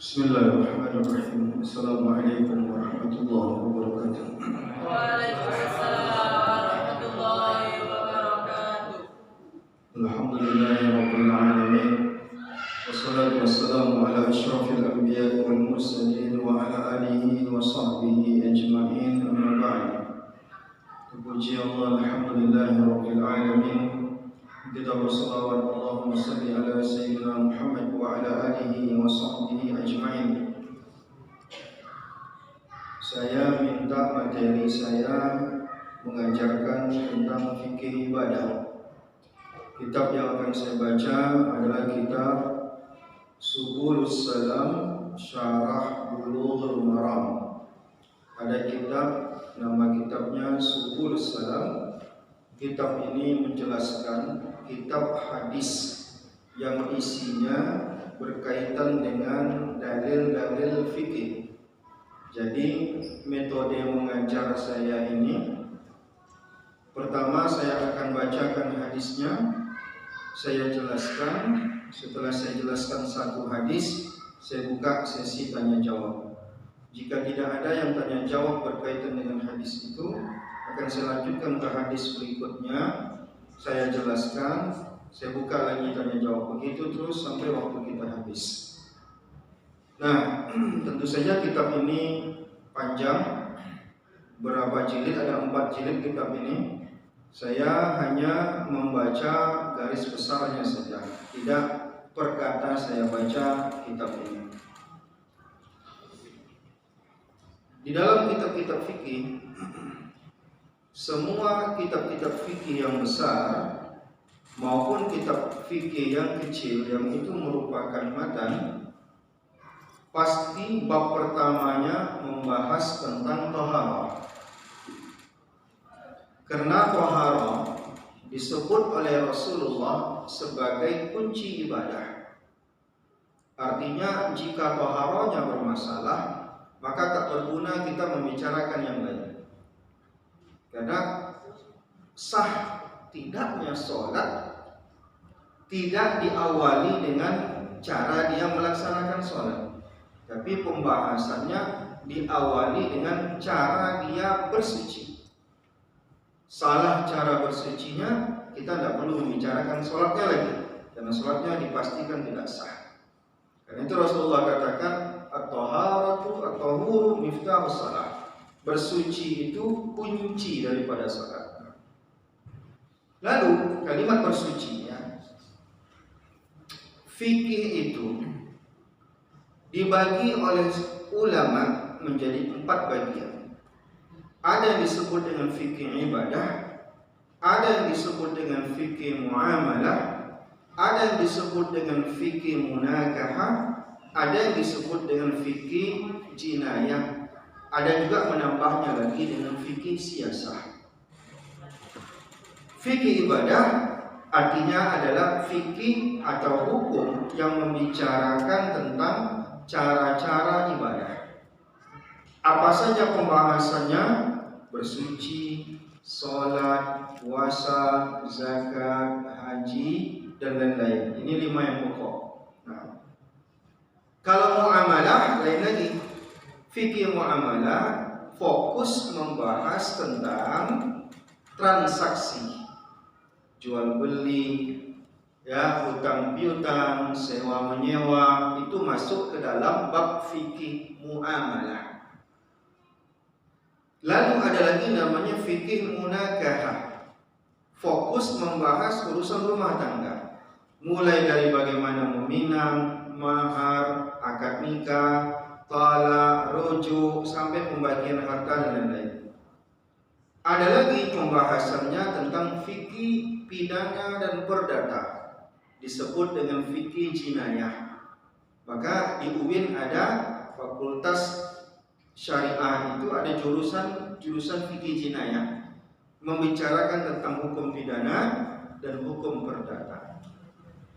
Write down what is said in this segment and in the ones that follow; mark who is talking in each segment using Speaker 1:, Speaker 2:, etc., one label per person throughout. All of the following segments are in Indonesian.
Speaker 1: Bismillahirrahmanirrahim. Assalamualaikum warahmatullahi wabarakatuh.
Speaker 2: Waalaikumsalam warahmatullahi wabarakatuh.
Speaker 1: Alhamdulillahi rabbil alamin. Wassalatu wassalamu ala asyrafil anbiya'i wal mursalin wa ala alihi wa sahbihi ajma'in. Amma ba'd. Puji Allah, alhamdulillahi rabbil alamin. Kita bersalawat Allahumma salli ala sayyidina Muhammad wa ala alihi wa sahbihi ajma'in. Saya minta materi saya mengajarkan tentang fikih ibadah. Kitab yang akan saya baca adalah kitab Subulus Salam Syarah Bulughul Maram. Ada kitab, nama kitabnya Subulus Salam. Kitab ini menjelaskan kitab hadis yang isinya berkaitan dengan dalil-dalil fikih. Jadi metode mengajar saya ini, pertama saya akan bacakan hadisnya, saya jelaskan. Setelah saya jelaskan satu hadis, saya buka sesi tanya jawab. Jika tidak ada yang tanya jawab berkaitan dengan hadis itu, akan saya lanjutkan ke hadis berikutnya. Saya jelaskan, saya buka lagi tanya jawab, begitu terus sampai waktu kita habis. Nah, tentu saja kitab ini panjang. Berapa jilid? Ada 4 jilid kitab ini. Saya hanya membaca garis besarnya saja, tidak per kata saya baca kitab ini. Di dalam kitab-kitab fikih, semua kitab-kitab fikih yang besar maupun kitab fikih yang kecil yang itu merupakan matan, pasti bab pertamanya membahas tentang taharah. Karena taharah disebut oleh Rasulullah sebagai kunci ibadah. Artinya jika taharahnya bermasalah, maka tak berguna kita membicarakan yang lain. Karena sah tidaknya sholat tidak diawali dengan cara dia melaksanakan sholat, tapi pembahasannya diawali dengan cara dia bersuci. Salah cara bersucinya, kita tidak perlu membicarakan sholatnya lagi, karena sholatnya dipastikan tidak sah. Karena itu Rasulullah katakan, at-taharatu at-tahuru miftahus shalah. Bersuci itu kunci daripada salat. Lalu kalimat bersuci ya, fikih itu dibagi oleh ulama menjadi 4 bagian. Ada yang disebut dengan fikih ibadah, ada yang disebut dengan fikih muamalah, ada yang disebut dengan fikih munakahah, ada yang disebut dengan fikih jinayah. Ada juga menambahnya lagi dengan fikih siyasah. Fikih ibadah artinya adalah fikih atau hukum yang membicarakan tentang cara-cara ibadah. Apa saja pembahasannya? Bersuci, sholat, puasa, zakat, haji, dan lain-lain. Ini 5 yang pokok. Nah, kalau muamalah lain lagi. Fikih muamalah fokus membahas tentang transaksi, jual beli, ya, hutang piutang, sewa menyewa, itu masuk ke dalam bab fikih muamalah. Lalu ada lagi namanya fikih munakahah, fokus membahas urusan rumah tangga, mulai dari bagaimana meminang, mahar, akad nikah, talak, rujuk, sampai pembagian harta dan lain-lain. Ada lagi pembahasannya tentang fikih pidana dan perdata, disebut dengan fikih jinayah. Maka di UIN ada fakultas syariah, itu ada jurusan fikih jinayah, membicarakan tentang hukum pidana dan hukum perdata.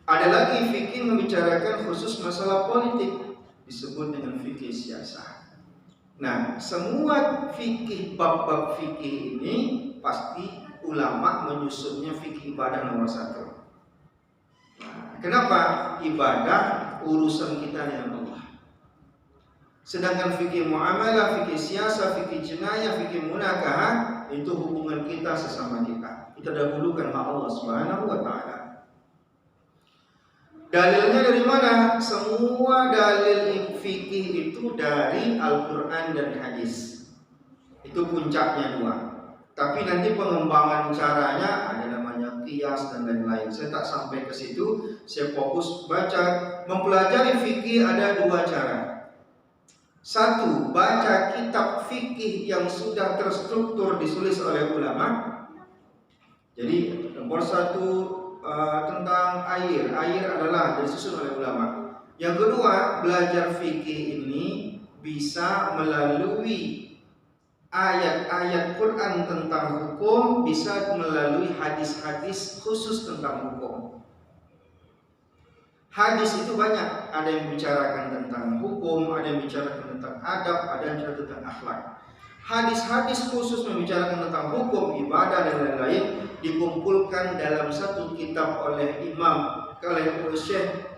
Speaker 1: Ada lagi fikih membicarakan khusus masalah politik, disebut dengan fikih siyasah. Nah, semua fikih, bab-bab fikih ini pasti ulama menyusunnya fikih ibadah nomor 1. Nah, kenapa? Ibadah urusan kita dengan Allah. Sedangkan fikih muamalah, fikih siasah, fikih jinayah, fikih munakahah itu hubungan kita sesama kita. Kita dahulukan hak Allah Subhanahu wa taala. Dalilnya dari mana? Semua dalil fikih itu dari Al-Qur'an dan hadis. Itu puncaknya dua. Tapi nanti pengembangan caranya ada namanya qiyas dan lain-lain. Saya tak sampai ke situ. Saya fokus baca. Mempelajari fikih ada dua cara. Satu, baca kitab fikih yang sudah terstruktur ditulis oleh ulama. Jadi nomor satu tentang air. Air adalah disusun oleh ulama. Yang kedua, belajar fikih ini bisa melalui ayat-ayat Quran tentang hukum, bisa melalui hadis-hadis khusus tentang hukum. Hadis itu banyak, ada yang bicarakan tentang hukum, ada yang bicarakan tentang adab, ada yang bicarakan tentang akhlak. Hadis-hadis khusus membicarakan tentang hukum, ibadah dan lain-lain dikumpulkan dalam satu kitab oleh imam,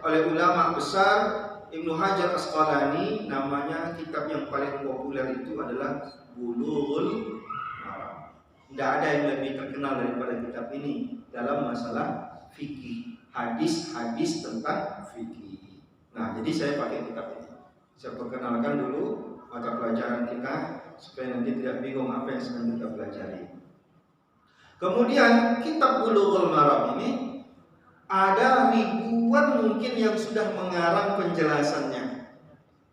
Speaker 1: oleh ulama besar Ibnu Hajar Asqalani. Namanya kitab yang paling populer itu adalah Bulughul Maram. Tidak ada yang lebih terkenal daripada kitab ini dalam masalah fikih. Hadis-hadis tentang fikih. Nah, jadi saya pakai kitab ini. Saya perkenalkan dulu mata pelajaran kita supaya nanti tidak bingung apa yang sedang kita pelajari. Kemudian kitab Bulughul Maram ini ada ribuan mungkin yang sudah mengarang penjelasannya.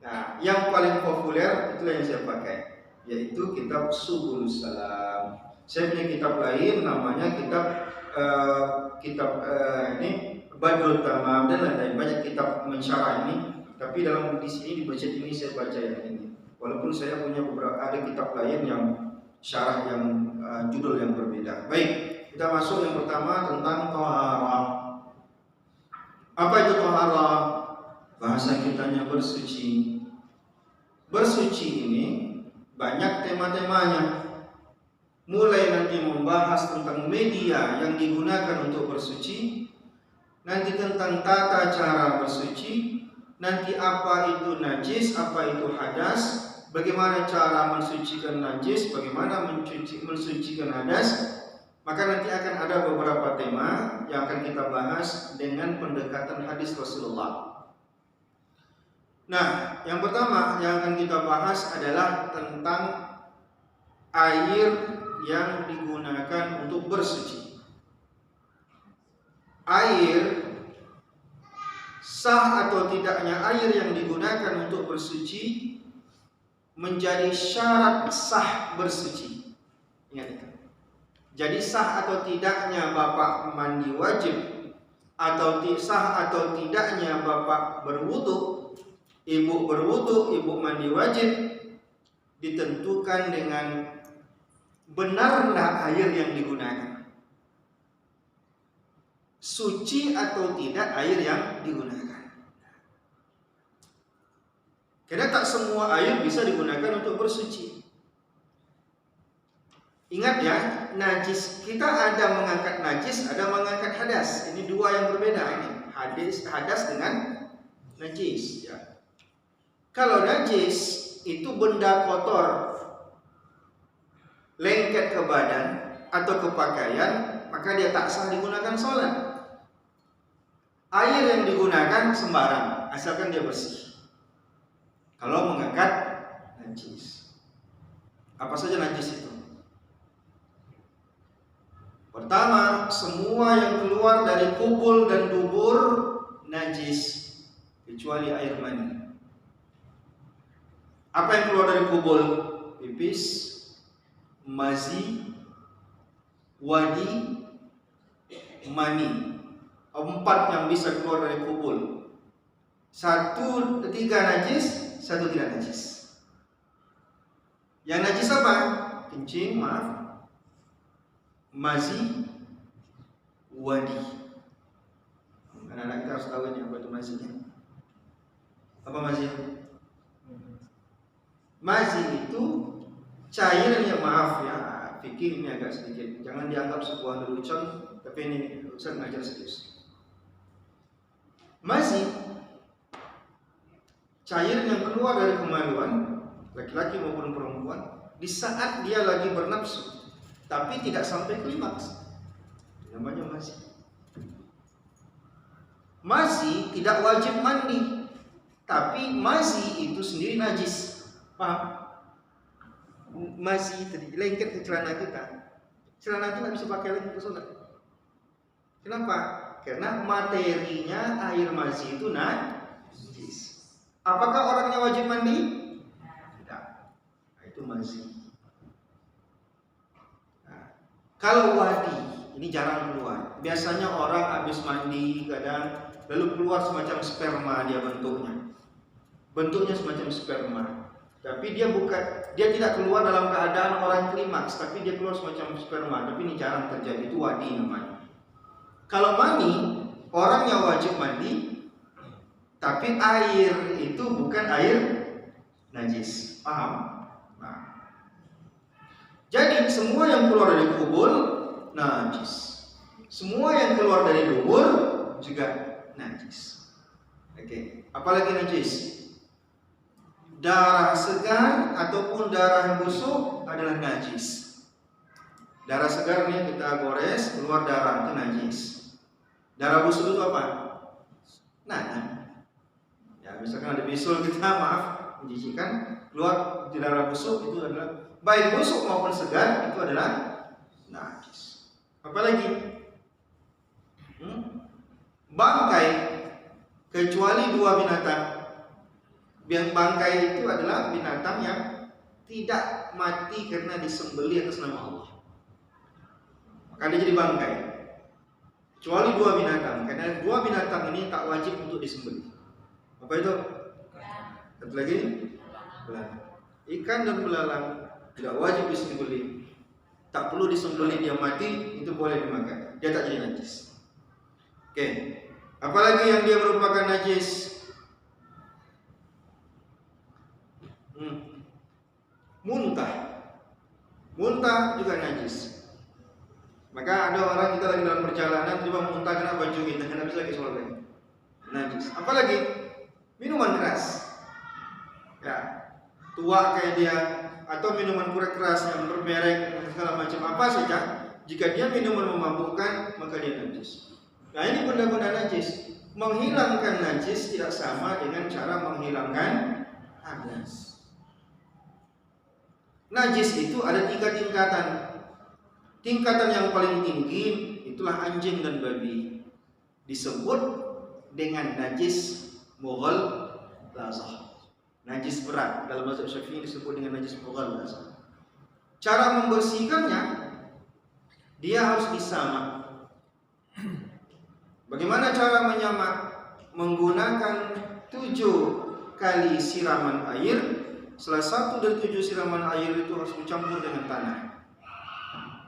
Speaker 1: Nah, yang paling populer itulah yang saya pakai, yaitu kitab Subulus Salam. Saya punya kitab lain namanya kitab ini Badrut Tamam dan lain-lain, banyak kitab mensyarah ini. Tapi dalam di sini di budget ini saya baca yang ini. Walaupun saya punya beberapa ada kitab lain yang syarah yang judul yang berbeda. Baik, kita masuk yang pertama tentang thaharah. Apa itu thaharah? Bahasa kitanya bersuci. Bersuci ini banyak tema-temanya. Mulai nanti membahas tentang media yang digunakan untuk bersuci, nanti tentang tata cara bersuci, nanti apa itu najis, apa itu hadas, bagaimana cara mensucikan najis, bagaimana mensucikan hadas. Maka nanti akan ada beberapa tema yang akan kita bahas dengan pendekatan hadis Rasulullah. Nah, yang pertama yang akan kita bahas adalah tentang air yang digunakan untuk bersuci. Air, sah atau tidaknya air yang digunakan untuk bersuci menjadi syarat sah bersuci. Ingat itu. Jadi sah atau tidaknya bapak mandi wajib, atau sah atau tidaknya bapak berwudu, ibu berwudu, ibu mandi wajib, ditentukan dengan benarlah air yang digunakan. Suci atau tidak air yang digunakan. Karena tak semua air bisa digunakan untuk bersuci. Ingat ya, najis. Kita ada mengangkat najis, ada mengangkat hadas. Ini dua yang berbeda ini. Hadas dengan najis ya. Kalau najis itu benda kotor, lengket ke badan atau ke pakaian, maka dia tak sah digunakan sholat. Air yang digunakan sembarang, asalkan dia bersih. Kalau mengangkat najis, apa saja najis itu? Pertama, semua yang keluar dari kubul dan dubur najis, kecuali air mani. Apa yang keluar dari kubul? Pipis, mazi, wadi, mani. 4 yang bisa keluar dari kubul. 1, 3 najis, 1 tidak najis. Yang najis apa? Kencing, maaf, mazi, wadi. Anak-anak kita harus tahu ini apa itu mazinya. Apa mazi? Mazi itu cairnya, maaf ya, fikir ini agak sedikit. Jangan dianggap sebuah lelucon, tapi ini Ustaz ngajar serius. Mazi cair yang keluar dari kemaluan laki-laki maupun perempuan di saat dia lagi bernafsu, tapi tidak sampai klimaks, namanya mazi. Mazi tidak wajib mandi, tapi mazi itu sendiri najis. Paham? Mazi tadi lengket ke celana kita. Celana itu nggak bisa pakai lagi untuk sholat. Kenapa? Karena materinya air mazi itu najis. Apakah orangnya wajib mandi? Tidak. Nah, itu mazi. Nah, kalau wadi, ini jarang keluar. Biasanya orang habis mandi kadang lalu keluar semacam sperma dia bentuknya. Bentuknya semacam sperma. Tapi dia tidak keluar dalam keadaan orang klimaks, tapi dia keluar semacam sperma. Tapi ini jarang terjadi, itu wadi namanya. Kalau mani, orangnya wajib mandi, tapi air itu bukan air najis. Paham? Nah. Jadi semua yang keluar dari kubur najis. Semua yang keluar dari dubur juga najis. Oke, apalagi najis? Darah segar ataupun darah busuk adalah najis. Darah segar nih kita gores, keluar darah, itu najis. Darah busuk itu apa? Nanah. Ya, misalkan ada bisul kita, maaf, menjijikan, keluar di darah busuk, itu adalah baik busuk maupun segar, itu adalah najis. Apalagi? Bangkai, kecuali dua binatang. Bangkai itu adalah binatang yang tidak mati karena disembelih atas nama Allah, maka dia jadi bangkai. Kecuali dua binatang, karena dua binatang ini tak wajib untuk disembelih. Apa itu? Satu lagi, belalang. Ikan dan belalang tidak wajib disembelih, tak perlu disembelih, dia mati itu boleh dimakan, dia tak jadi najis. Oke, apalagi yang dia merupakan najis? Muntah juga najis. Maka ada orang kita lagi dalam perjalanan tiba muntah kena baju kita, tidak bisa lagi sholat lagi. Najis. Apalagi minuman keras. Ya, tua kayak dia atau minuman keras yang bermerek segala macam apa saja, jika dia minuman memabukkan maka dia najis. Nah, ini benda-benda najis. Menghilangkan najis tidak sama dengan cara menghilangkan hadas. Najis itu ada 3 tingkatan. Tingkatan yang paling tinggi itulah anjing dan babi. Disebut dengan najis mughalazah. Najis berat. Dalam mazhab Syafi'i disebut dengan najis mughalazah. Cara membersihkannya, dia harus disamak. Bagaimana cara menyamak? Menggunakan 7 kali siraman air. Salah satu dari 7 siraman air itu harus dicampur dengan tanah.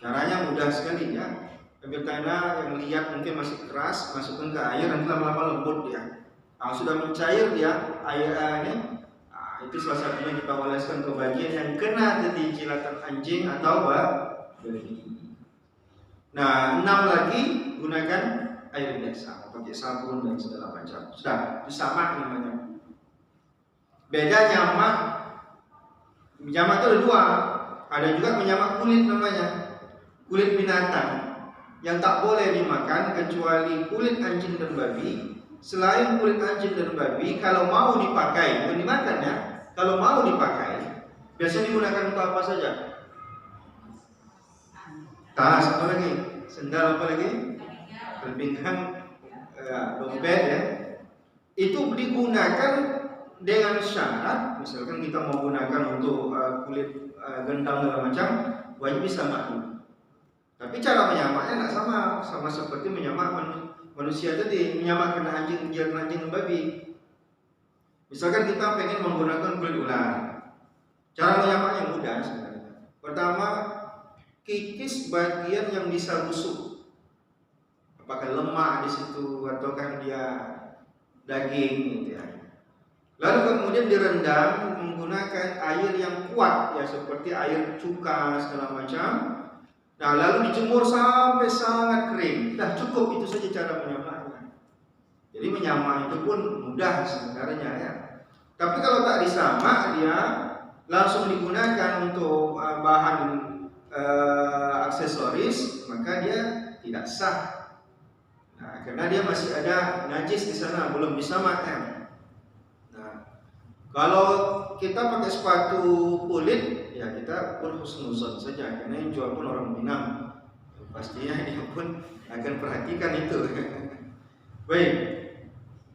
Speaker 1: Caranya mudah sekali ya. Ambil tanah yang liat mungkin masih keras, masukkan ke air, nanti lama-lama lembut dia. Nah, sudah mencair dia airnya. Nah, itu salah satunya kita oleskan ke bagian yang kena dari jilatan anjing atau babi. Nah, 6 lagi gunakan air biasa, pakai sabun dan segala macam. Sudah, disamak namanya. Beda nyamak. Menyamak itu ada 2. Ada juga menyamak kulit namanya. Kulit binatang yang tak boleh dimakan kecuali kulit anjing dan babi. Selain kulit anjing dan babi, kalau mau dipakai, bukan dimakan ya. Kalau mau dipakai, biasanya digunakan untuk apa saja? Tas, apa lagi? Sendal, apa lagi? Pinggang, dompet ya. Itu digunakan dengan syarat, misalkan kita mau gunakan untuk kulit gendang segala macam, wajib disamak dulu. Tapi cara menyamaknya tidak sama seperti menyamak manusia tadi, menyamak kena anjing, kena anjing dan babi. Misalkan kita pengen menggunakan kulit ular, cara menyamaknya mudah sebenarnya. Pertama, kikis bagian yang bisa busuk, apakah lemak di situ ataukah dia daging gitu ya. Lalu kemudian direndam menggunakan air yang kuat ya, seperti air cuka segala macam. Nah, lalu dijemur sampai sangat kering. Dah cukup, itu saja cara menyamaknya. Jadi menyamak itu pun mudah sebenarnya ya. Tapi kalau tak disamak, dia langsung digunakan untuk bahan aksesoris, maka dia tidak sah. Nah, karena dia masih ada najis di sana, belum disamakan. Nah, kalau kita pakai sepatu kulit, ya kita berhusnuzon saja, karena yang jual pun orang Minang, pastinya dia pun akan perhatikan itu. Baik.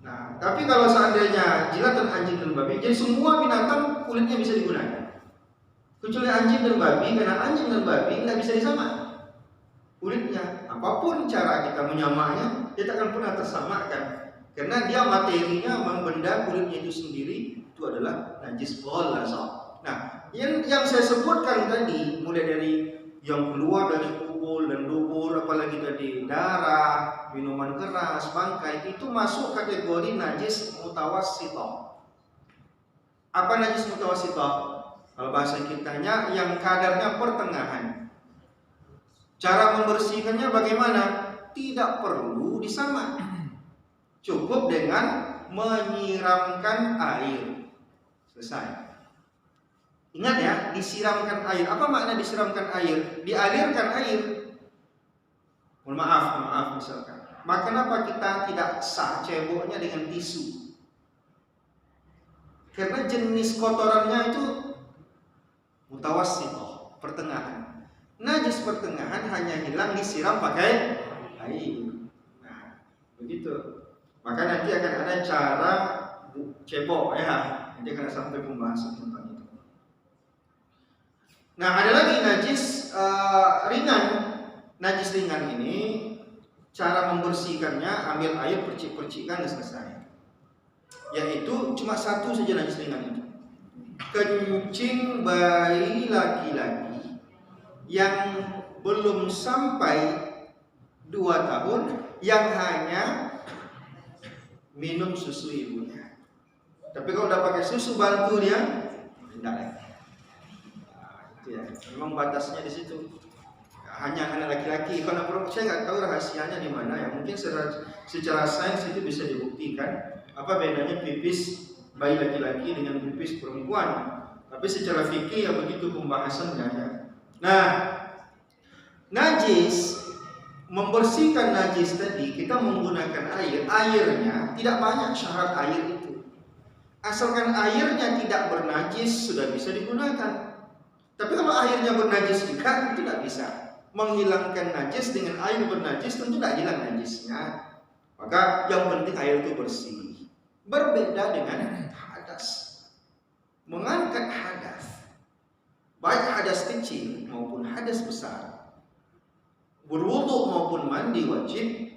Speaker 1: Nah, tapi kalau seandainya jilatan anjing dan babi, jadi semua binatang kulitnya bisa digunakan, kecuali anjing dan babi, karena anjing dan babi nggak bisa disamak kulitnya. Apapun cara kita menyamaknya, dia tak akan pernah tersamakan, karena dia materinya, benda kulitnya itu sendiri itu adalah najis ghalazah. Nah, yang saya sebutkan tadi, mulai dari yang keluar dari kubul dan dubur, apalagi tadi darah, minuman keras, bangkai, itu masuk kategori najis mutawassithah. Apa najis mutawassithah? Kalau bahasa kitanya yang kadarnya pertengahan. Cara membersihkannya bagaimana? Tidak perlu disamak. Cukup dengan menyiramkan air. Selesai. Ingat ya, disiramkan air. Apa makna disiramkan air? Dialirkan air. Mohon maaf misalkan. Maka kenapa kita tidak sah ceboknya dengan tisu? Karena jenis kotorannya itu mutawassithah, pertengahan. Najis pertengahan hanya hilang disiram pakai air. Nah, begitu. Maka nanti akan ada cara cebok ya. Nanti akan sampai pembahasan tentang itu. Nah, ada lagi najis ringan. Najis ringan ini cara membersihkannya, ambil air, percik-percikkan dan selesai. Yaitu cuma satu saja najis ringan itu. Kencing bayi laki-laki yang belum sampai 2 tahun yang hanya minum susu ibunya. Tapi kalau udah pakai susu bantu dia, tidak lagi. Ya, memang batasnya di situ. Hanya anak laki-laki. Kalau perempuan saya nggak tahu rahasianya di mana ya. Mungkin secara sains itu bisa dibuktikan. Apa bedanya pipis bayi laki-laki dengan pipis perempuan? Tapi secara fikih ya begitu pembahasannya ya. Nah, najis, membersihkan najis tadi kita menggunakan air. Airnya tidak banyak syarat air itu. Asalkan airnya tidak bernajis sudah bisa digunakan. Tapi kalau airnya bernajis juga itu tidak bisa. Menghilangkan najis dengan air bernajis tentu tidak hilang najisnya. Maka yang penting air itu bersih. Berbeda dengan hadas. Mengangkat hadas, baik hadas kecil maupun hadas besar, berwudu maupun mandi wajib,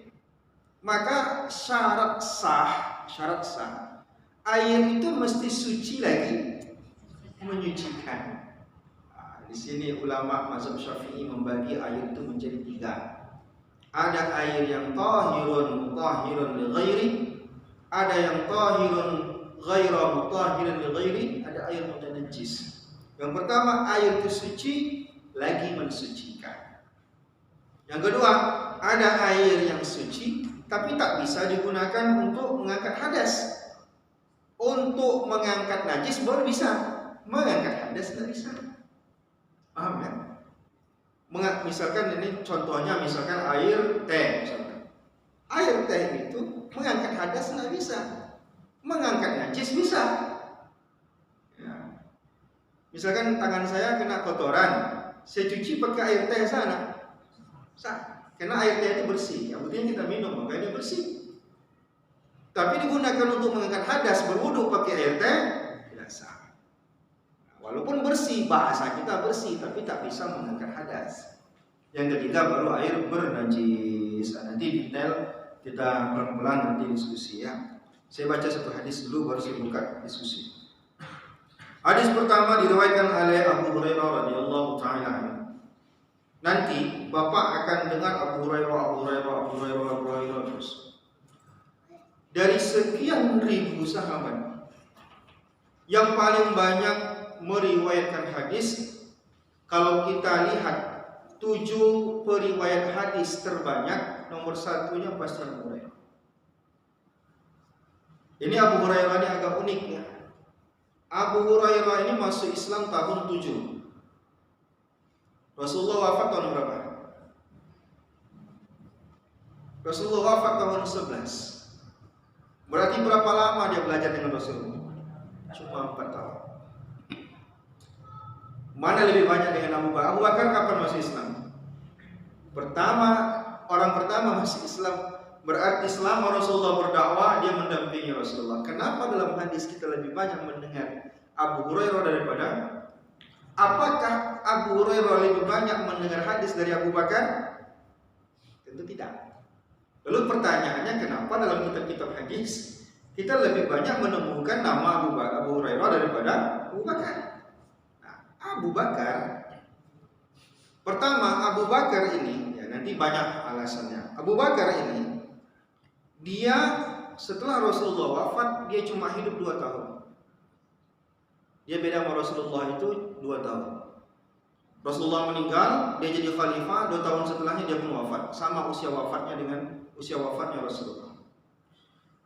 Speaker 1: maka syarat sah air itu mesti suci lagi menyucikan. Di sini ulama mazhab Syafi'i membagi air itu menjadi 3. Ada air yang tahirun mutahhirun li ghairi, ada yang tahirun ghaira mutahhirun li ghairi, ada air mutanajjis. Yang pertama, air itu suci lagi mensucikan. Yang kedua, ada air yang suci tapi tak bisa digunakan untuk mengangkat hadas. Untuk mengangkat najis baru bisa, mengangkat hadas tidak bisa. Paham ya? Misalkan ini contohnya, misalkan air teh misalkan. Air teh itu mengangkat hadas nggak bisa, mengangkat najis bisa. Ya. Misalkan tangan saya kena kotoran, saya cuci pakai air teh sana, sah. Karena air teh itu bersih, yang penting kita minum makanya bersih. Tapi digunakan untuk mengangkat hadas, berwudu pakai air teh tidak sah. Walaupun bersih, bahasa kita bersih, tapi tak bisa mengangkat hadas. Yang ketiga baru air bernajis. Nanti detail kita pelan-pelan nanti diskusi ya. Saya baca satu hadis dulu baru saya buka diskusi. Hadis pertama diriwayatkan oleh Abu Hurairah radhiyallahu taala anhu. Nanti Bapak akan dengar Abu Hurairah terus. Dari sekian ribu sahabat, yang paling banyak meriwayatkan hadis, kalau kita lihat 7 periwayat hadis terbanyak, nomor 1-nya pasti Abu Hurairah. Ini Abu Hurairah ini agak unik ya. Abu Hurairah ini masuk Islam tahun 7. Rasulullah wafat tahun berapa? Rasulullah wafat tahun 11. Berarti berapa lama dia belajar dengan Rasulullah? Cuma 4 tahun. Mana lebih banyak dengan Abu Bakar? Abu Bakar kapan masuk Islam? Orang pertama masuk Islam. Berarti selama Rasulullah berdakwah, dia mendampingi Rasulullah. Kenapa dalam hadis kita lebih banyak mendengar Abu Hurairah daripada? Apakah Abu Hurairah lebih banyak mendengar hadis dari Abu Bakar? Tentu tidak. Lalu pertanyaannya, kenapa dalam kitab-kitab hadis kita lebih banyak menemukan nama Abu Hurairah daripada Abu Bakar? Nah, Abu Bakar, pertama Abu Bakar ini, ya nanti banyak alasannya. Abu Bakar ini, dia setelah Rasulullah wafat, dia cuma hidup 2 tahun. Dia beda sama Rasulullah itu 2 tahun. Rasulullah meninggal, dia jadi khalifah, 2 tahun setelahnya dia pun wafat. Sama usia wafatnya dengan usia wafatnya Rasulullah.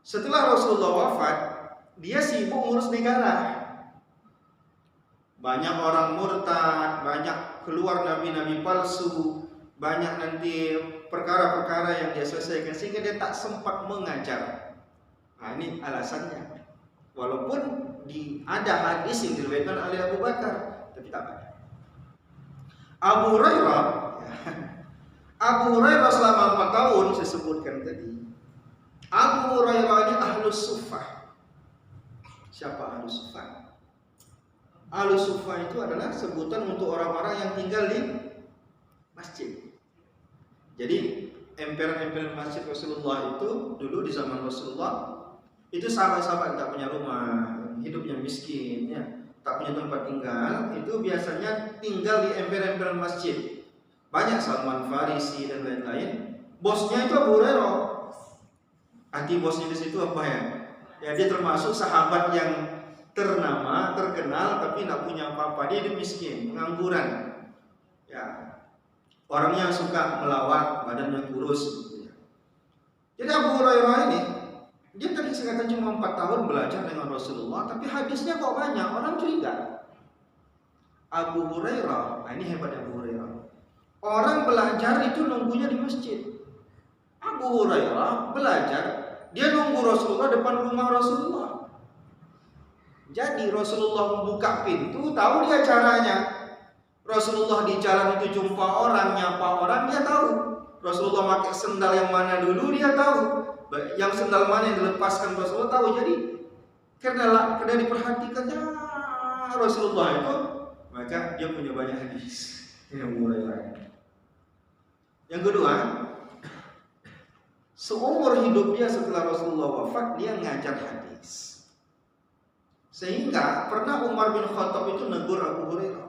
Speaker 1: Setelah Rasulullah wafat, dia sibuk ngurus negara. Banyak orang murtad, banyak keluar nabi-nabi palsu, banyak nanti perkara-perkara yang dia selesaikan sehingga dia tak sempat mengajar. Nah, ini alasannya. Walaupun ada hadis yang diriwayatkan oleh Abu Bakar, tapi tak ada. Abu Hurairah selama 4 tahun saya sebutkan tadi. Abu Hurairah ini Ahlus Suffah. Siapa Ahlus Suffah? Ahlus Suffah itu adalah sebutan untuk orang-orang yang tinggal di masjid. Jadi emperan-emperan masjid Rasulullah itu dulu di zaman Rasulullah itu sahabat-sahabat tak punya rumah, hidupnya miskin, ya, tak punya tempat tinggal, itu biasanya tinggal di emperan-emperan masjid. Banyak Salman Farisi dan lain-lain. Bosnya itu Abu Hurairah. Arti bosnya di situ apa ya? Ya dia termasuk sahabat yang ternama, terkenal, tapi tidak punya apa-apa. Dia hidup miskin, pengangguran. Ya, orangnya suka melawat, badannya kurus. Jadi Abu Hurairah ini, dia tadi sekatan cuma 4 tahun belajar dengan Rasulullah, tapi hadisnya kok banyak, orang curiga. Abu Hurairah, nah ini hebat Abu Hurairah. Orang belajar itu nunggunya di masjid. Abu Hurairah belajar, dia nunggu Rasulullah depan rumah Rasulullah. Jadi Rasulullah membuka pintu, tahu dia caranya. Rasulullah di jalan itu jumpa orang, nyapa orang, dia tahu. Rasulullah pakai sendal yang mana dulu, dia tahu. Yang sendal mana yang dilepaskan Rasulullah tahu. Jadi karena diperhatikannya Rasulullah itu, maka dia punya banyak hadis. Yang mulai lain. Yang kedua, seumur hidup dia setelah Rasulullah wafat, dia ngajar hadis. Sehingga pernah Umar bin Khattab itu negur Abu Hurairah,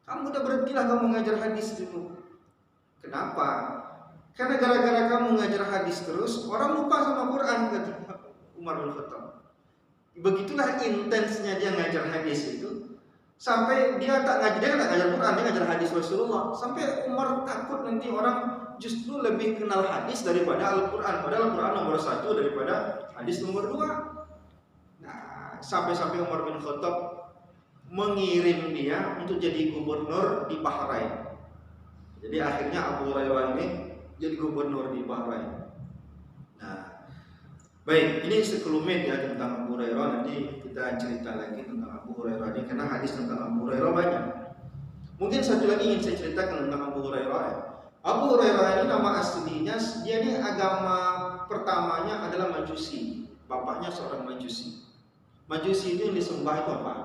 Speaker 1: kamu udah berhentilah kamu ngajar hadis dulu. Kenapa? Karena gara-gara kamu ngajar hadis terus, orang lupa sama Quran, kata Umar bin Khattab. Begitulah intensnya dia ngajar hadis itu, sampai dia tak ngajar Quran, dia ngajar hadis Rasulullah. Sampai Umar takut nanti orang justru lebih kenal hadis daripada Al-Quran. Padahal Al-Quran nomor 1 daripada hadis nomor 2. Nah, sampai-sampai Umar bin Khattab mengirim dia untuk jadi gubernur di Bahrain. Jadi akhirnya Abu Hurairah ini jadi gubernur di Bahrain. Nah, baik, ini sekelumit ya tentang Abu Hurairah. Nanti kita cerita lagi tentang Abu Hurairah ini karena hadis tentang Abu Hurairah banyak. Mungkin satu lagi ingin saya ceritakan tentang Abu Hurairah. Abu Hurairah ini nama aslinya, dia ini agama pertamanya adalah Majusi. Bapaknya seorang Majusi. Majusi itu yang disembah itu apa?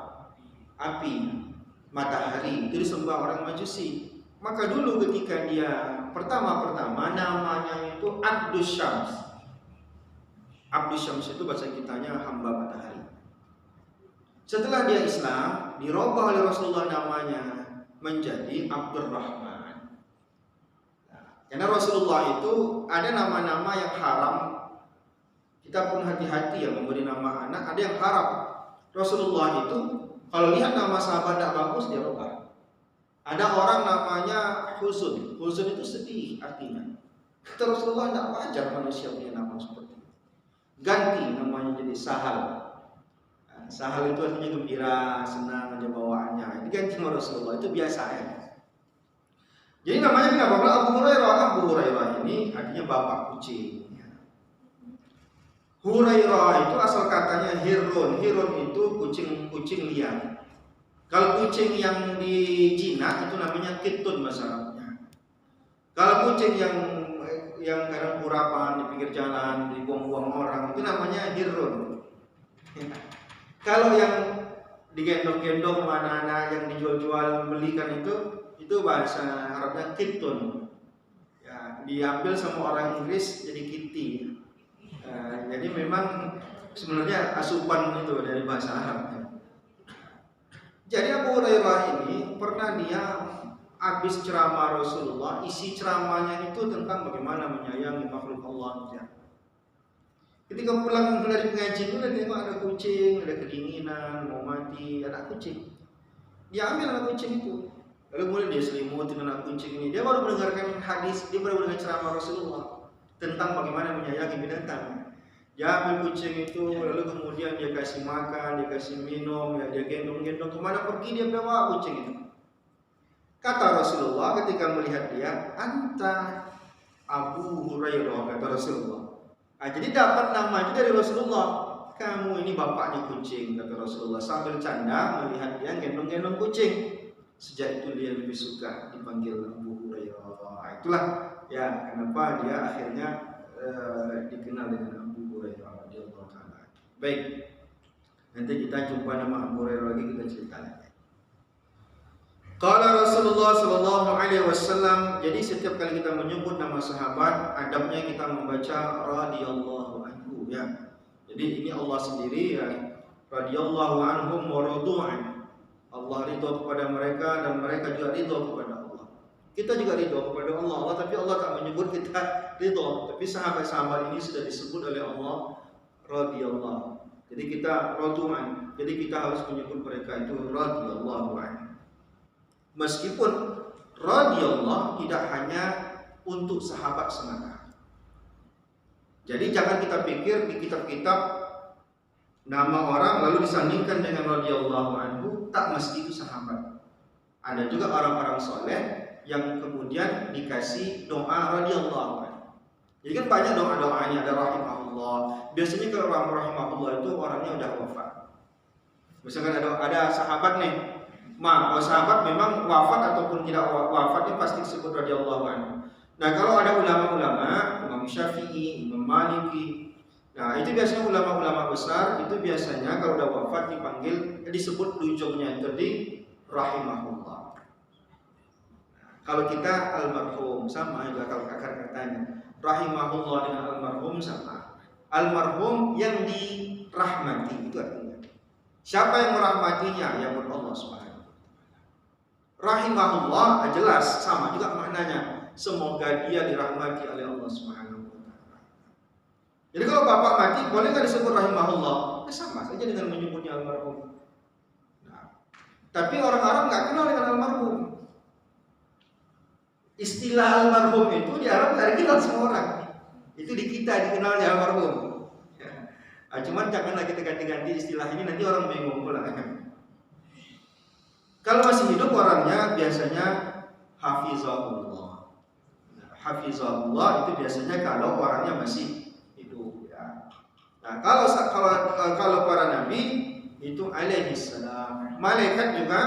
Speaker 1: Api, matahari, itu disembah orang Majusi. Maka dulu ketika dia pertama-tama namanya itu Abdus Syams. Abdus Syams itu bahasa kitanya hamba matahari. Setelah dia Islam, dirubah oleh Rasulullah namanya menjadi Abdurrahman. Karena Rasulullah itu ada nama-nama yang haram. Kita pun hati-hati ya memberi nama anak, ada yang haram. Rasulullah itu kalau lihat nama sahabat tidak bagus, dia rubah. Ada orang namanya Huzun. Huzun itu sedih artinya. Kata Rasulullah, tidak wajar manusia punya nama seperti itu. Ganti namanya jadi Sahal. Sahal itu artinya gembira, senang aja bawaannya. Ini kan cuma Rasulullah, itu biasa ya. Jadi namanya kenapa? Abu Hurairah ini artinya bapak kucing. Hurairah itu asal katanya hirun. Hirun itu kucing liar. Kalau kucing yang dijinak itu namanya kitun bahasa Arabnya. Kalau kucing yang kadang kurapan di pinggir jalan, dibuang-buang orang, itu namanya hirun. Kalau yang digendong-gendong mana-mana yang dijual-jual belikan itu bahasa Arabnya kitun. Ya, diambil sama orang Inggris jadi kitty. Jadi memang sebenarnya asupan itu dari bahasa Arab. Jadi Abu Hurairah ini pernah dia habis ceramah Rasulullah, isi ceramahnya itu tentang bagaimana menyayangi makhluk Allah. Ya. Ketika pulang dari pengajian itu dia ada kucing, ada kedinginan, mau mati, anak kucing. Dia ambil anak kucing itu. Lalu kemudian dia selimutin anak kucing ini. Dia baru mendengarkan hadis, dia baru mendengar ceramah Rasulullah tentang bagaimana menyayangi binatang. Dia ambil kucing itu, lalu kemudian dia kasih makan, dia kasih minum, ya, dia gendong-gendong kemana pergi dia bawa kucing itu. Kata Rasulullah ketika melihat dia, "Anta Abu Hurairah," kata Rasulullah. Jadi dapat namanya dari Rasulullah. "Kamu ini bapaknya kucing," kata Rasulullah sambil canda melihat dia gendong-gendong kucing. Sejak itu dia lebih suka dipanggil Abu Hurairah. Itulah ya kenapa dia akhirnya dikenal dengan Abu Hurairah radhiyallahu taala. Baik. Nanti kita jumpa nama Abu Hurairah lagi, kita cerita lagi. Qala Rasulullah sallallahu alaihi wasallam. Jadi setiap kali kita menyebut nama sahabat, adabnya kita membaca radhiyallahu anhu ya. Jadi ini Allah sendiri ya, radhiyallahu anhum wa radu'an. Allah ridha kepada mereka dan mereka juga ridha kepada Allah. Kita juga ridha kepada Allah, tapi Allah tak menyebut kita ridha. Tapi sahabat-sahabat ini sudah disebut oleh Allah radhiyallahu. Jadi kita radu'an. Jadi kita harus menyebut mereka itu radhiyallahu anhu. Meskipun radhiyallahu tidak hanya untuk sahabat semata. Jadi jangan kita pikir di kitab-kitab nama orang lalu disandingkan dengan radhiyallahu anhu, tak mesti itu sahabat. Ada juga orang-orang soleh yang kemudian dikasih doa radhiyallahu anhu. Jadi kan banyak doa-doanya, ada rahimahullah. Biasanya kalau orang rahimahullah itu orangnya udah wafat. Misalkan ada sahabat nih, kalau sahabat memang wafat ataupun tidak wafat ini pasti disebut radhiyallahu anhu. Nah kalau ada ulama-ulama, Imam Syafi'i, Imam Maliki, nah itu biasanya ulama-ulama besar itu biasanya kalau udah wafat dipanggil, disebut ujungnya tadi rahimahullah. Kalau kita almarhum sama juga kalau akar katanya rahimahullah dengan almarhum sama. Almarhum yang dirahmati itu artinya. Siapa yang merahmatinya? Ya Allah Subhanahu. Rahimahullah jelas sama juga maknanya. Semoga dia dirahmati oleh Allah Subhanahu wa taala. Jadi kalau bapak mati boleh enggak disebut rahimahullah? Sama saja dengan menyebutnya almarhum. Nah, tapi orang Arab enggak kenal dengan almarhum. Istilah almarhum itu di Arab enggak dikenal semua orang. Itu di kita dikenalnya almarhum. Ya. Cuman janganlah kita ganti-ganti istilah ini, nanti orang bingung pula. Kalau masih hidup orangnya biasanya hafizahullah. Hafizahullah itu biasanya kalau orangnya masih hidup ya. Nah, kalau para nabi itu alaihi salam. Malaikat juga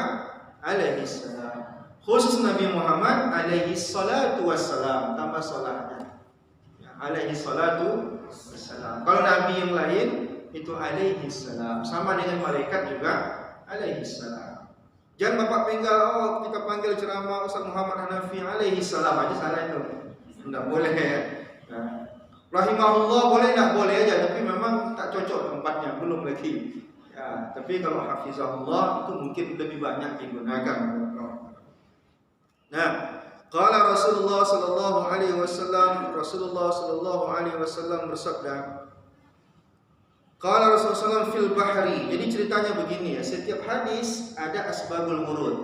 Speaker 1: alaihi salam. Khusus Nabi Muhammad alaihi salatu wassalam, tambah salatnya. Ya, alaihi salatu wassalam. Kalau nabi yang lain itu alaihi salam. Sama dengan malaikat juga alaihi salam. Jangan bapak penggal, kita panggil ceramah Ustaz Muhammad Hanafi alaihi salam aja salah itu. Tidak boleh ya. Nah, rahimahullah boleh, tidak boleh aja, tapi memang tak cocok tempatnya, belum lagi. Ya, tapi kalau hafizahullah itu mungkin lebih banyak digunakan. Nah, qala Rasulullah sallallahu alaihi wasallam bersabda, qala Rasulullah SAW fil bahri. Jadi ceritanya begini ya, setiap hadis ada asbabul wurud.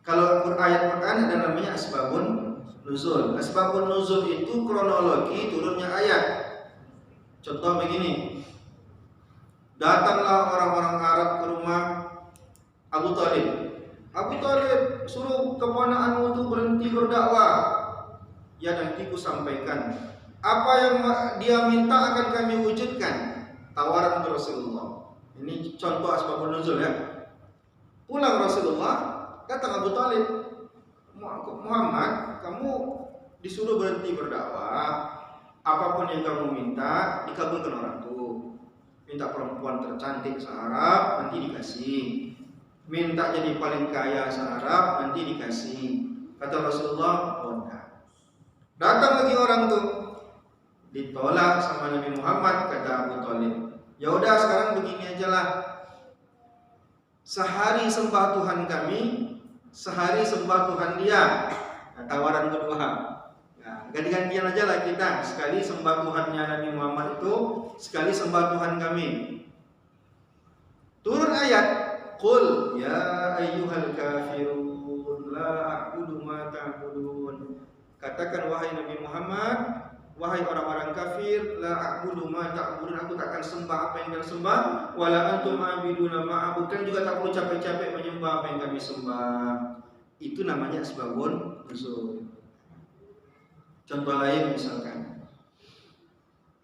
Speaker 1: Kalau ayat Quran ada namanya asbabun nuzul. Asbabun nuzul itu kronologi turunnya ayat. Contoh begini. Datanglah orang-orang Arab ke rumah Abu Talib. Abu Talib, suruh keponakanmu itu berhenti berdakwah. Ya, nanti ku sampaikan. Apa yang dia minta akan kami wujudkan. Tawaran ke Rasulullah. Ini contoh asbabun nuzul ya. Pulang Rasulullah, datang Abu Talib. Muhammad, kamu disuruh berhenti berdakwah. Apapun yang kamu minta dikabulkan orang tuh. Minta perempuan tercantik se-Arab, nanti dikasih. Minta jadi paling kaya se-Arab, nanti dikasih. Kata Rasulullah, oh enggak. Datang lagi orang tuh, ditolak sama Nabi Muhammad. Kata Abu Talib, ya udah sekarang begini aja lah. Sehari sembah Tuhan kami, sehari sembah Tuhan dia. Nah, tawaran kedua. Nah, ganti-gantian aja lah kita. Sekali sembah Tuhannya Nabi Muhammad itu, sekali sembah Tuhan kami. Turun ayat, Qul ya ayyuhal kafirun la a'budu ma ta'budun. Katakan wahai Nabi Muhammad, wahai orang-orang kafir, la a'budu ma ta'budun, aku takkan sembah apa yang kalian sembah, wala antum a'biduna ma a'bud, juga tak perlu capek-capek menyembah apa yang kami sembah. Itu namanya asbabun nuzul. Contoh lain misalkan,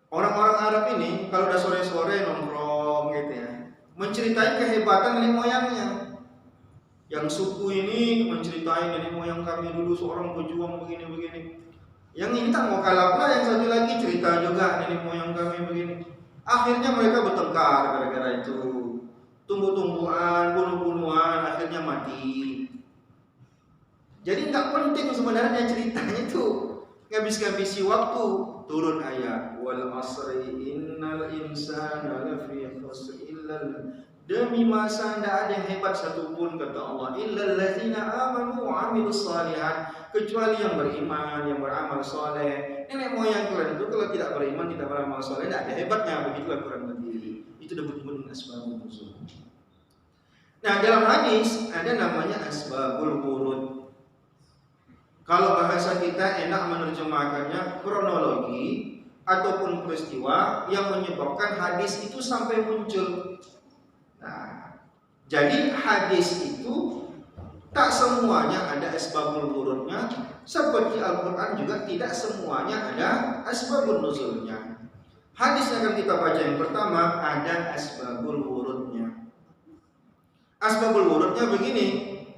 Speaker 1: orang-orang Arab ini kalau udah sore-sore nongkrong gitu ya, menceritai kehebatan nenek moyangnya. Yang suku ini menceritai nenek moyang kami dulu seorang pejuang begini-begini. Yang ini tak mau kalah pula, yang satu lagi cerita juga nenek moyang kami begini. Akhirnya mereka bertengkar gara-gara itu. Tumbuh-tumbuhan, bunuh-bunuhan, akhirnya mati. Jadi nggak penting sebenarnya ceritanya itu. Ngabis-ngabisi waktu. Turun ayat, wal asri innal insana lafi khusr illal, demi masa tidak ada yang hebat satupun kata Allah, illal ladzina amanu wa amilus shalihat, kecuali yang beriman, yang beramal soleh. Nenek moyang kalian itu kalau tidak beriman, tidak beramal soleh, tidak ada hebatnya. Begitulah kurang lebih. Itu disebut asbabun nuzul. Nah, dalam hadis ada namanya asbabul wurud. Kalau bahasa kita enak menerjemahkannya kronologi ataupun peristiwa yang menyebabkan hadis itu sampai muncul. Nah, jadi hadis itu tak semuanya ada asbabul wurudnya, seperti Al-Quran juga tidak semuanya ada asbabun nuzulnya. Hadis yang akan kita baca yang pertama ada asbabul wurudnya. Asbabul wurudnya begini,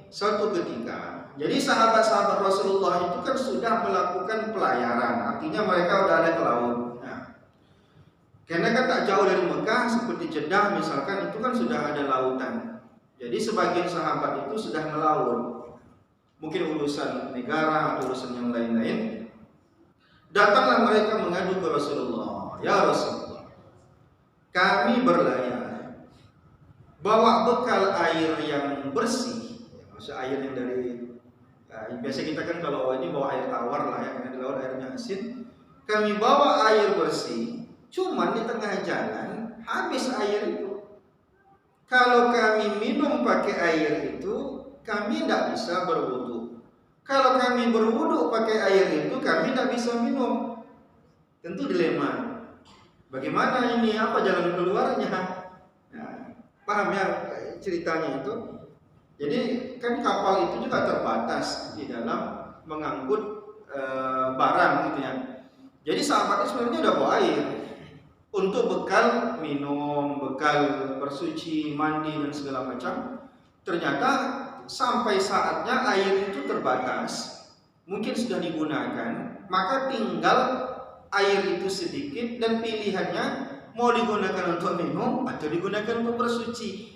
Speaker 1: suatu ketika, jadi sahabat-sahabat Rasulullah itu kan sudah melakukan pelayaran, artinya mereka udah ada ke laut. Nah, karena kan tak jauh dari Mekah seperti Jeddah misalkan, itu kan sudah ada lautan. Jadi sebagian sahabat itu sudah melaut, mungkin urusan negara atau urusan yang lain-lain. Datanglah mereka mengadu ke Rasulullah, ya Rasulullah, kami berlayar, bawa bekal air yang bersih, maksud air yang dari biasa kita kan kalau ini bawa air tawar lah ya, karena di laut airnya asin. Kami bawa air bersih, cuman di tengah jalan habis air itu. Kalau kami minum pakai air itu, kami tidak bisa berwudu. Kalau kami berwudu pakai air itu, kami tidak bisa minum. Tentu dilema. Bagaimana ini? Apa jalan keluarnya? Nah, paham ya ceritanya itu? Jadi kan kapal itu juga terbatas di dalam mengangkut barang gitu ya. Jadi sahabatnya sebenarnya udah bawa air untuk bekal minum, bekal bersuci, mandi dan segala macam. Ternyata sampai saatnya air itu terbatas, mungkin sudah digunakan, maka tinggal air itu sedikit dan pilihannya mau digunakan untuk minum atau digunakan untuk bersuci.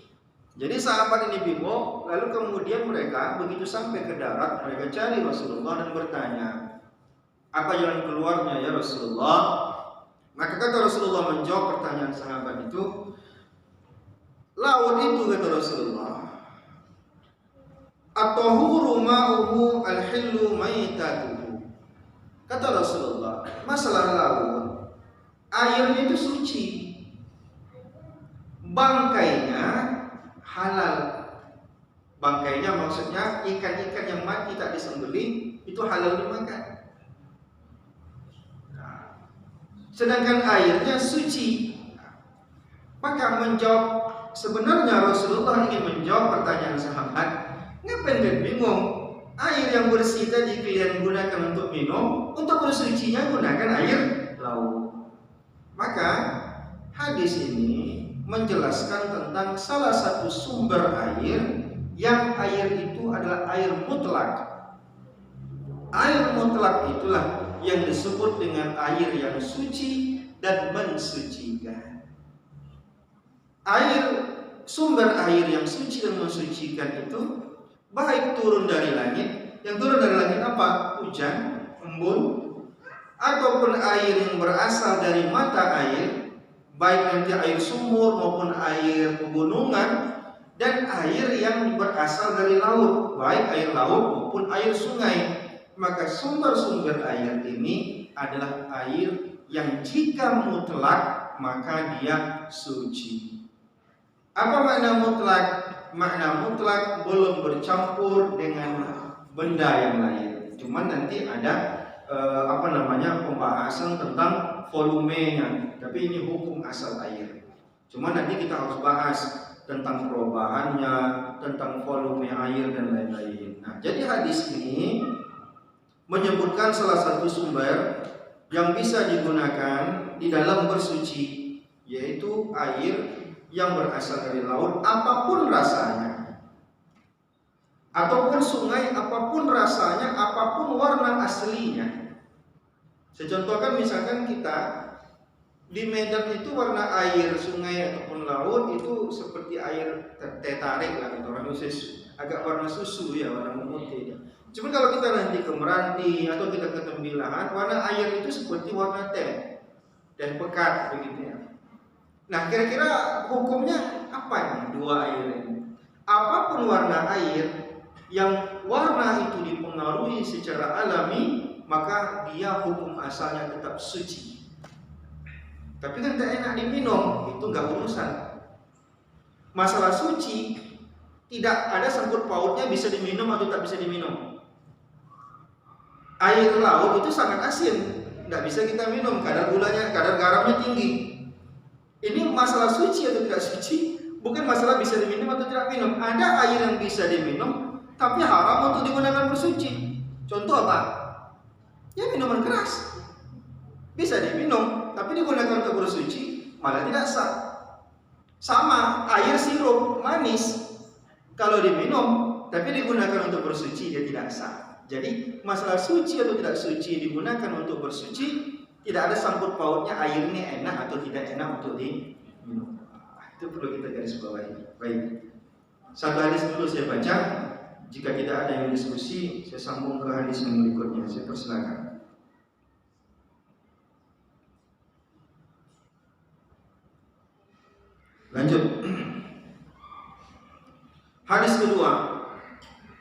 Speaker 1: Jadi sahabat ini bingung, lalu kemudian mereka begitu sampai ke darat, mereka cari Rasulullah dan bertanya, apa jalan keluarnya ya Rasulullah? Maka kata Rasulullah menjawab pertanyaan sahabat itu, laut itu kata Rasulullah, at-tahuru ma'uhu al-hillu maitatuhu. Kata Rasulullah, masalah laut, airnya itu suci, bangkainya halal. Bangkainya maksudnya ikan-ikan yang mati tak disembelih itu halal dimakan. Nah, sedangkan airnya suci. Maka menjawab, sebenarnya Rasulullah ingin menjawab pertanyaan sahabat, ngapain kalian bingung? Air yang bersih tadi kalian gunakan untuk minum, untuk bersucinya gunakan air laut. Maka hadis ini menjelaskan tentang salah satu sumber air, yang air itu adalah air mutlak. Air mutlak itulah yang disebut dengan air yang suci dan mensucikan. Sumber air yang suci dan mensucikan itu baik turun dari langit. Yang turun dari langit apa? Hujan, embun, ataupun air yang berasal dari mata air, baik nanti air sumur maupun air pegunungan, dan air yang berasal dari laut, baik air laut maupun air sungai. Maka sumber-sumber air ini adalah air yang jika mutlak maka dia suci. Apa makna mutlak? Makna mutlak belum bercampur dengan benda yang lain. Cuman nanti ada pembahasan tentang volumenya. Tapi ini hukum asal air. Cuman nanti kita harus bahas tentang perubahannya, tentang volume air dan lain-lain. Nah, jadi hadis ini menyebutkan salah satu sumber yang bisa digunakan di dalam bersuci, yaitu air yang berasal dari laut apapun rasanya, ataupun sungai apapun rasanya, apapun warna aslinya. Saya contohkan, misalkan kita di Medan itu warna air sungai ataupun laut itu seperti air teh tarik lah, orang khusus agak warna susu ya, warna putih. Cuma kalau kita nanti ke Meranti atau kita ke Tembilahan, warna air itu seperti warna teh pekat begitu ya. Nah, kira-kira hukumnya apa nih dua air ini? Apapun warna air yang warna itu dipengaruhi secara alami, maka dia hukum asalnya tetap suci. Tapi kan tidak enak diminum, itu nggak urusan. Masalah suci tidak ada sangkut pautnya bisa diminum atau tak bisa diminum. Air laut itu sangat asin, nggak bisa kita minum, kadar gulanya, kadar garamnya tinggi. Ini masalah suci atau tidak suci, bukan masalah bisa diminum atau tidak minum. Ada air yang bisa diminum, tapi haram untuk digunakan bersuci. Contoh apa? Ya minuman keras. Bisa diminum, tapi digunakan untuk bersuci, malah tidak sah. Sama air sirup manis, kalau diminum, tapi digunakan untuk bersuci, dia tidak sah. Jadi masalah suci atau tidak suci digunakan untuk bersuci, tidak ada sangkut pautnya air ini enak atau tidak enak untuk diminum. Itu perlu kita garis bawahi. Baik. Satu hadis dulu saya baca. Jika tidak ada yang diskusi, saya sambung ke hadis yang berikutnya. Saya persilakan. Lanjut. Hadis kedua.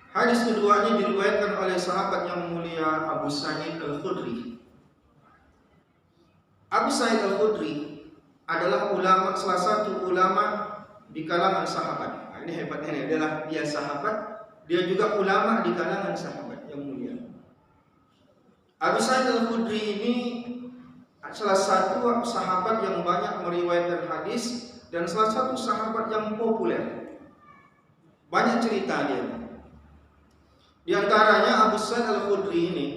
Speaker 1: Hadis keduanya diriwayatkan oleh sahabat yang mulia Abu Sa'id Al-Khudri. Abu Sa'id Al-Khudri adalah salah satu ulama di kalangan sahabat. Nah, ini hebatnya, ini adalah dia sahabat, dia juga ulama di kalangan sahabat yang mulia. Abu Sa'id Al-Khudri ini salah satu sahabat yang banyak meriwayatkan hadis dan salah satu sahabat yang populer. Banyak cerita dia. Di antaranya Abu Sa'id Al-Khudri ini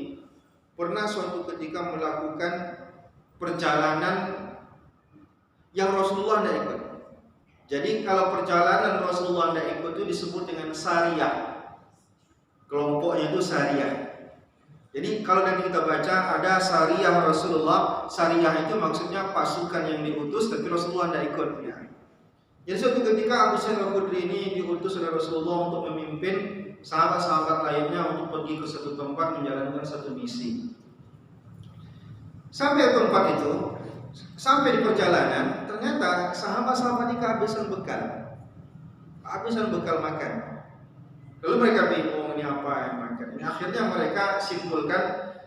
Speaker 1: pernah suatu ketika melakukan perjalanan yang Rasulullah tidak ikut. Jadi kalau perjalanan Rasulullah tidak ikut itu disebut dengan sariyah. Kelompoknya itu sariyah. Jadi kalau nanti kita baca ada sariyah Rasulullah, sariyah itu maksudnya pasukan yang diutus tapi Rasulullah tidak ikut ya. Jadi suatu ketika Abu Sa'id Al-Khudri ini diutus oleh Rasulullah untuk memimpin sahabat-sahabat lainnya untuk pergi ke satu tempat menjalankan satu misi. Sampai ke tempat itu, sampai di perjalanan, ternyata sahabat-sahabat ini kehabisan bekal makan. Lalu mereka bingung ini apa yang makan. Ini akhirnya mereka simpulkan,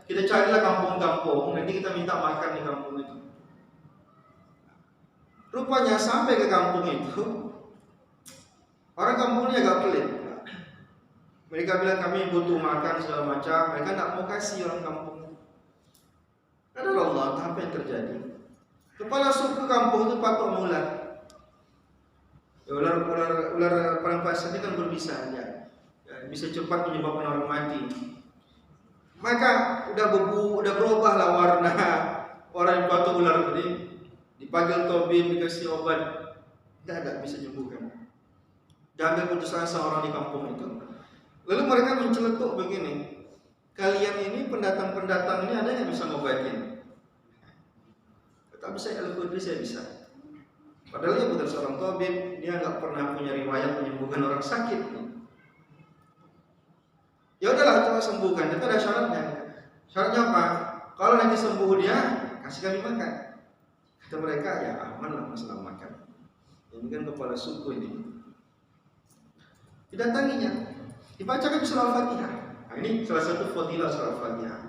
Speaker 1: kita carilah kampung-kampung, nanti kita minta makan di kampung itu. Rupanya sampai ke kampung itu, orang kampungnya agak pelit. Mereka bilang kami butuh makan segala macam, mereka tidak mau kasih orang kampung. Karena Allah, apa yang terjadi? Kepala suku kampung itu patok mulat. Ya, ular perampasan ini kan berbisa ya. Bisa cepat menyebabkan orang mati. Maka udah berubahlah warna orang yang patung ular ini, dipanggil tabib, dikasih obat, tidak bisa menyembuhkan. Diambil putusan seorang di kampung itu. Lalu mereka menceletuk begini, kalian ini pendatang-pendatang ini ada yang bisa ngobatin? Kata saya, Al-Qudri saya bisa. Padahal dia bukan seorang tabib, dia nggak pernah punya riwayat menyembuhkan orang sakit. Ya udahlah, coba sembuhkan. Itu ada syaratnya. Syaratnya apa? Kalau nanti sembuh dia, kasih kami makan. Kata mereka, ya aman lah masalah makan. Ini kan kepala suku ini. Didatanginya, dibacakan surah Al-Fatihah. Nah, ini salah satu fadilah surah Al-Fatihah.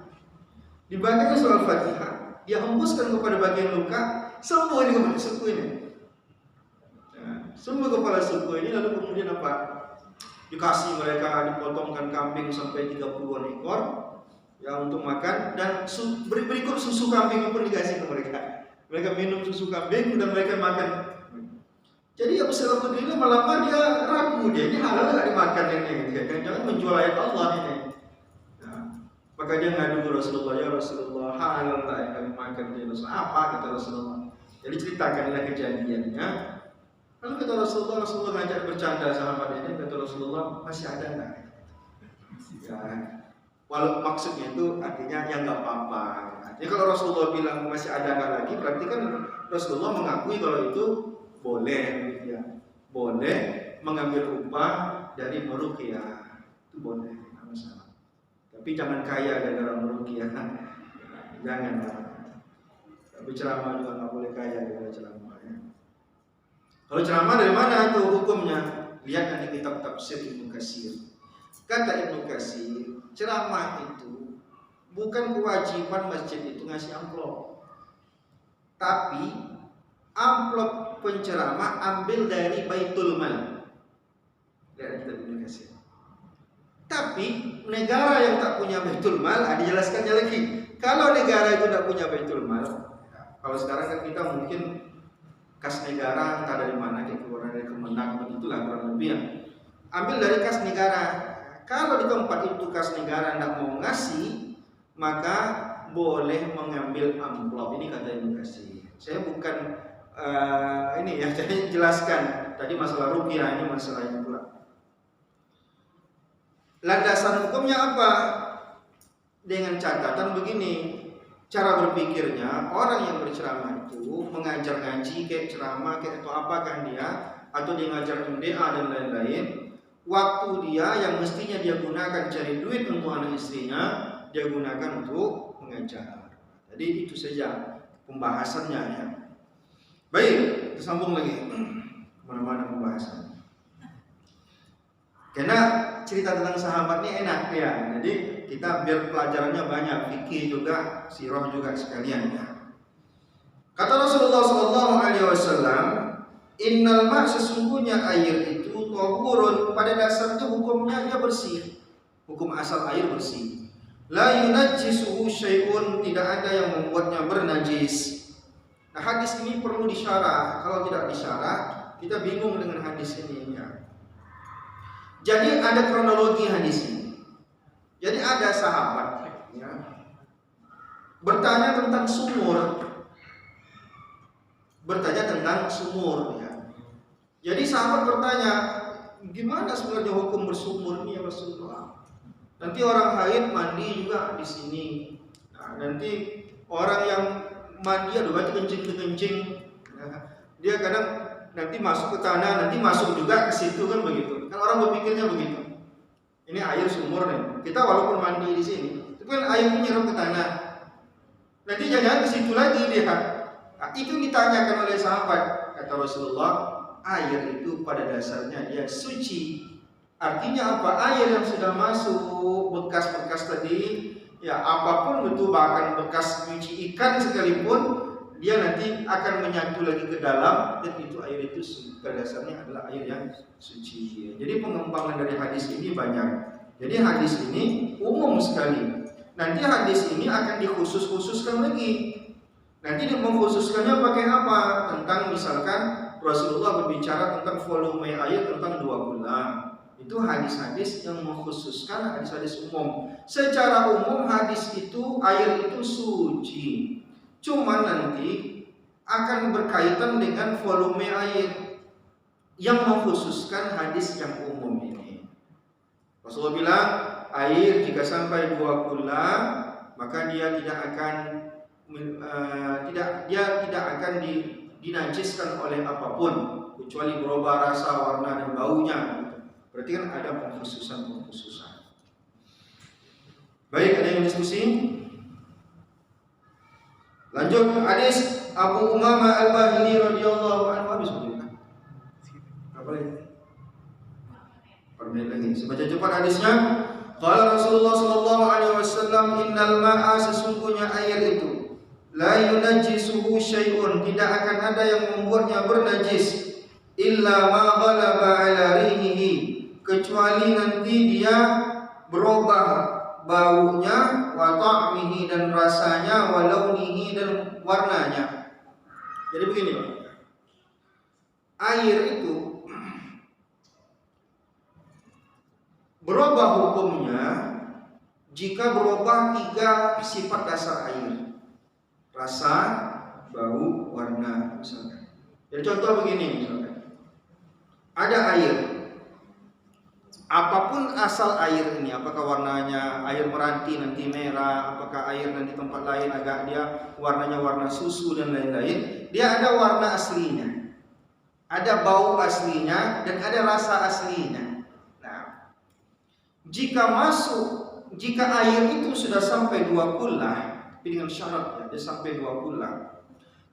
Speaker 1: Dibacakan surah Al-Fatihah, dia hembuskan kepada bagian luka, sembuh ini kepala suku ini. Nah, sembuh kepala suku ini, lalu kemudian apa? Dikasih mereka, dipotongkan kambing sampai 30-an ekor ya untuk makan, dan berikut susu kambing pun dikasih ke mereka. Mereka minum susu kambing dan mereka makan. Jadi Abu Sa'id Al-Khudri ini malah dia ragu, dia ini halal nggak dimakan ini? Jangan menjual ayat Allah ini. Nah, maka dia ngadu ke Rasulullah, ya Rasulullah, halal nggak yang kami makan? Dia Rasulullah, apa kata Rasulullah? Jadi ceritakanlah kejadiannya. Lalu kata Rasulullah ngajak bercanda sahabat ini, kata Rasulullah, masih ada nggak? Ya, walau maksudnya itu artinya ya nggak apa-apa. Jadi kalau Rasulullah bilang masih ada nggak lagi, berarti kan Rasulullah mengakui kalau itu boleh, ya, boleh mengambil upah dari meruqyah, itu boleh, tidak masalah. Tapi jangan kaya gara-gara meruqyah, jangan. Tapi ceramah juga nggak boleh kaya gara-gara ceramah. Ya. Kalau ceramah dari mana itu hukumnya? Lihat nanti kitab tafsir Ibnu Katsir. Kata Ibnu Katsir, ceramah itu bukan kewajiban masjid itu ngasih amplop, tapi amplop penceramah ambil dari Baitul Mal. Lihat kita Ibnu Katsir. Tapi negara yang tak punya Baitul Mal, dijelaskannya lagi. Kalau negara itu tidak punya Baitul Mal, kalau sekarang kan kita mungkin kas negara entah dari mana, kayak keluar dari Kemenang, begitulah kurang lebih ya. Ambil dari kas negara. Kalau di tempat itu kas negara tidak mau ngasih, maka boleh mengambil amplop. Ini kata Ibnu Katsir. Saya bukan ini ya, saya jelaskan tadi masalah ruqyah, ini masalahnya pula. Landasan hukumnya apa? Dengan catatan begini, cara berpikirnya orang yang berceramah itu mengajar ngaji kayak ceramah kayak atau apa kan dia, atau dia ngajar MDA dan lain-lain. Waktu dia yang mestinya dia gunakan cari duit untuk anak istrinya, dia gunakan untuk mengajar. Jadi itu saja pembahasannya ya. Baik, disambung lagi. Mana-mana pembahasan. Karena cerita tentang sahabat ini enak ya. Jadi kita biar pelajarannya banyak, fikih juga, sirah juga sekalian ya. Kata Rasulullah SAW, innal ma' sesungguhnya air itu tahurun, pada dasarnya hukumnya dia bersih. Hukum asal air bersih. La yunajjisuhu syai'un, tidak ada yang membuatnya bernajis. Nah, hadis ini perlu disyarah. Kalau tidak disyarah, kita bingung dengan hadis ini ya. Jadi ada kronologi hadis ini. Jadi ada sahabat ya, bertanya tentang sumur. Ya. Jadi sahabat bertanya, gimana sebenarnya hukum bersumur ini ya Rasulullah? Nanti orang haid mandi juga di sini. Nah, nanti orang yang mandi ada banyak kencing. Nah, dia kadang nanti masuk ke tanah, nanti masuk juga ke situ kan begitu. Kan orang berpikirnya begitu. Ini air sumur nih. Kita walaupun mandi di sini, itu kan air menyerap ke tanah. Nanti jangan ke situ lagi dia. Nah, itu ditanyakan oleh sahabat. Kata Rasulullah, air itu pada dasarnya dia suci. Artinya apa? Air yang sudah masuk bekas-bekas tadi, ya apapun itu, bahkan bekas cuci ikan sekalipun, dia nanti akan menyatu lagi ke dalam, dan itu air itu pada dasarnya adalah air yang suci. Jadi pengembangan dari hadis ini banyak. Jadi hadis ini umum sekali. Nanti hadis ini akan dikhusus-khususkan lagi. Nanti mengkhususkannya pakai apa? Tentang misalkan Rasulullah berbicara tentang volume air tentang 2 kula. Itu hadis-hadis yang mengkhususkan hadis-hadis umum. Secara umum hadis itu, air itu suci. Cuma nanti akan berkaitan dengan volume air yang mengkhususkan hadis yang umum ini. Rasulullah bilang, air jika sampai 2 kula, maka dia tidak akan dinajiskan oleh apapun kecuali berubah rasa, warna dan baunya. Berarti kan ada pengkhususan. Baik, ada yang diskusi? Lanjut hadis Abu Umamah Al-Bahili radhiyallahu anhu. Habis belum? Apa lagi? Permen lagi. Sebaca cepat hadisnya. Qala Rasulullah sallallahu alaihi wasallam, innal ma'a, sesungguhnya air itu la yunajjisuhu syai'un, tidak akan ada yang membuatnya bernajis, illa ma ghalaba ala rihihi, kecuali nanti dia berubah baunya, wa ta'mihi, dan rasanya, wa launihi, dan warnanya. Jadi begini, air itu berubah hukumnya jika berubah 3 sifat dasar air: rasa, bau, warna, misalkan. Jadi contoh begini, misalkan ada air, apapun asal air ini, apakah warnanya air meranti nanti merah, apakah air nanti tempat lain agak dia warnanya warna susu dan lain-lain, dia ada warna aslinya, ada bau aslinya, dan ada rasa aslinya. Nah, jika air itu sudah sampai 2 kula, dengan syarat ya, dia sampai 2 kula.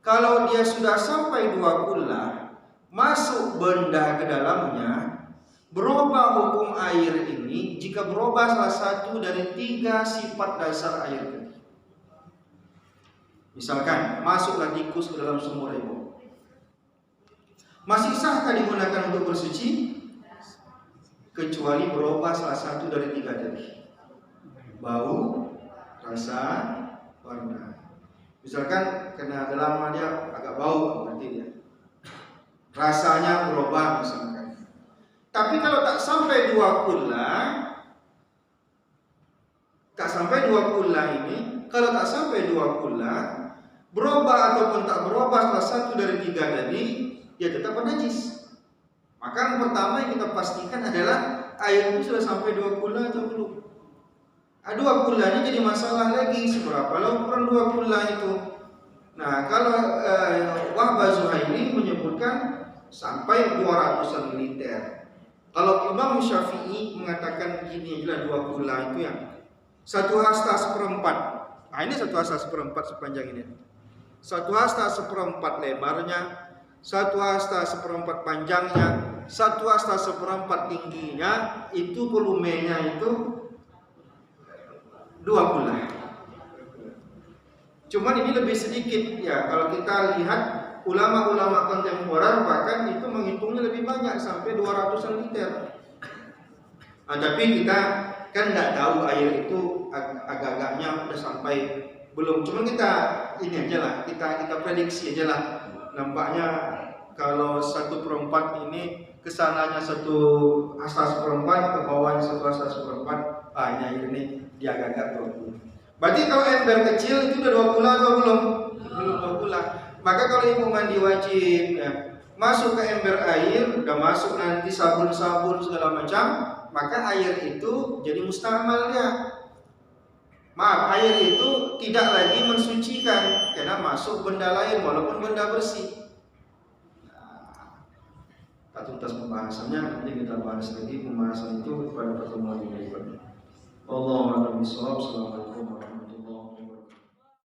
Speaker 1: Kalau dia sudah sampai 2 kula, masuk benda ke dalamnya, berubah hukum air ini jika berubah salah satu dari 3 sifat dasar air tadi. Misalkan masuklah tikus ke dalam sumur air, masih sahkah digunakan untuk bersuci? Kecuali berubah salah satu dari 3 tadi: bau, rasa, warna. Misalkan kena dalam dia agak bau, berarti dia rasanya berubah misalkan. Tapi kalau tak sampai 2 kula, ini, kalau tak sampai 2 kula, berubah ataupun tak berubah salah satu dari 3 tadi, dia tetap najis. Maka yang pertama yang kita pastikan adalah air itu sudah sampai 2 kula atau belum. 2 kula ini jadi masalah lagi, seberapa lah ukuran 2 kula itu. Nah, kalau Wahbah Zuhaili menyebutkan sampai 200 liter. Kalau Imam Syafi'i mengatakan gini, adalah 2 kula itu yang 1 hasta seperempat. Nah, ini 1 hasta seperempat sepanjang ini. 1 hasta seperempat lebarnya, 1 hasta seperempat panjangnya, 1 hasta seperempat tingginya, itu volumenya itu 2 kula. Cuman ini lebih sedikit ya, kalau kita lihat ulama-ulama kontemporer bahkan itu menghitungnya lebih banyak, sampai 200 liter. Nah, tapi kita kan nggak tahu air itu agak-agaknya udah sampai belum. Cuman kita ini aja lah, kita prediksi aja lah. Nampaknya kalau 1/4 ini kesananya 1 hasta seperempat, ke bawahnya 1 hasta seperempat. Ini air ini dia agak-agak 20. Berarti kalau ember kecil itu udah 2 kula atau belum? Belum 2 kula. Maka kalau ibu mandi wajib ya, masuk ke ember air, udah masuk nanti sabun-sabun segala macam, maka air itu jadi mustamal ya. Maaf, air itu tidak lagi mensucikan karena masuk benda lain walaupun benda bersih. Tak tuntas pembahasannya, nanti kita bahas lagi pembahasan itu pada pertemuan berikutnya. Allahu a'lam bishawab.